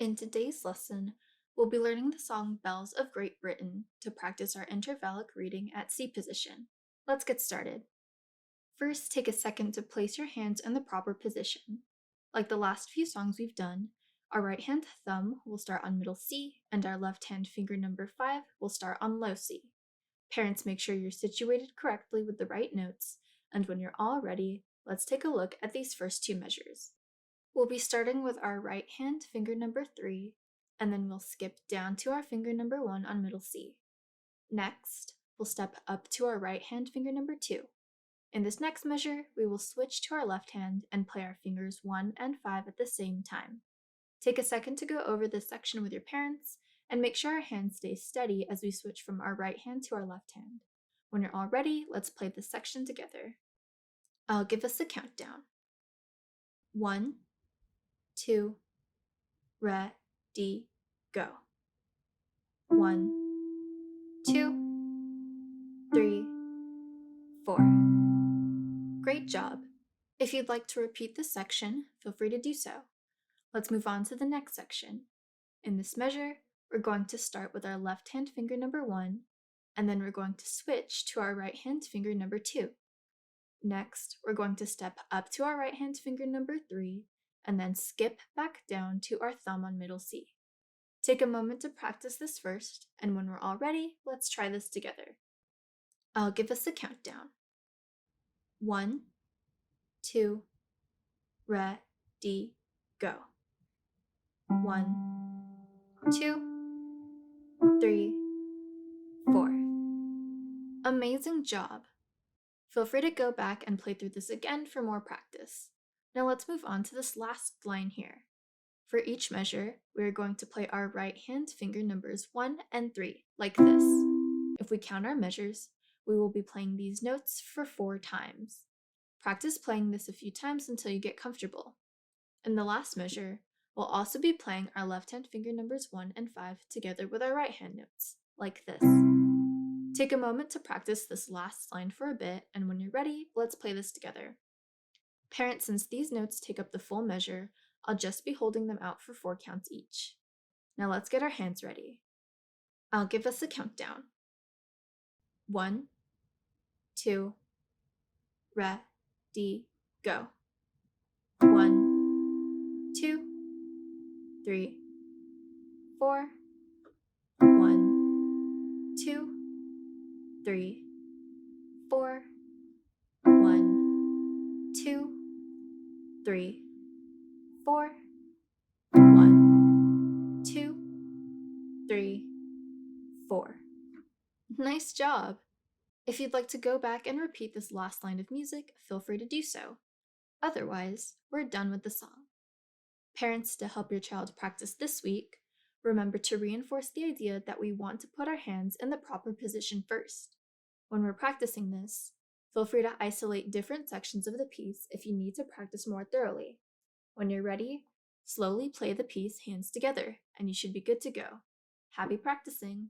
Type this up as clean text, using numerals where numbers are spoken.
In today's lesson, we'll be learning the song Bells of Great Britain to practice our intervallic reading at C position. Let's get started. First, take a second to place your hands in the proper position. Like the last few songs we've done, our right hand thumb will start on middle C, and our left hand finger number 5 will start on low C. Parents, make sure you're situated correctly with the right notes, and when you're all ready, let's take a look at these first two measures. We'll be starting with our right hand finger number 3, and then we'll skip down to our finger number 1 on middle C. Next, we'll step up to our right hand finger number 2. In this next measure, we will switch to our left hand and play our fingers 1 and 5 at the same time. Take a second to go over this section with your parents, and make sure our hands stay steady as we switch from our right hand to our left hand. When you're all ready, let's play this section together. I'll give us a countdown. 1, 2, ready, go. 1, 2, 3, 4. Great job. If you'd like to repeat this section, feel free to do so. Let's move on to the next section. In this measure, we're going to start with our left hand finger number 1, and then we're going to switch to our right hand finger number 2. Next, we're going to step up to our right hand finger number 3, and then skip back down to our thumb on middle C. Take a moment to practice this first, and when we're all ready, let's try this together. I'll give us a countdown. 1, 2, ready, go. 1, 2, 3, 4. Amazing job! Feel free to go back and play through this again for more practice. Now let's move on to this last line here. For each measure, we are going to play our right hand finger numbers 1 and 3, like this. If we count our measures, we will be playing these notes for 4 times. Practice playing this a few times until you get comfortable. In the last measure, we'll also be playing our left hand finger numbers 1 and 5 together with our right hand notes, like this. Take a moment to practice this last line for a bit, and when you're ready, let's play this together. Parents, since these notes take up the full measure, I'll just be holding them out for 4 counts each. Now let's get our hands ready. I'll give us a countdown. 1, 2, ready, go. 1, 2, 3, 4. 1, 2, 3, 4. 1, 2, 3, 4. 1, 2, 3, 4. Nice job! If you'd like to go back and repeat this last line of music, feel free to do so. Otherwise, we're done with the song. Parents, to help your child practice this week, remember to reinforce the idea that we want to put our hands in the proper position first. When we're practicing this, feel free to isolate different sections of the piece if you need to practice more thoroughly. When you're ready, slowly play the piece hands together, and you should be good to go. Happy practicing!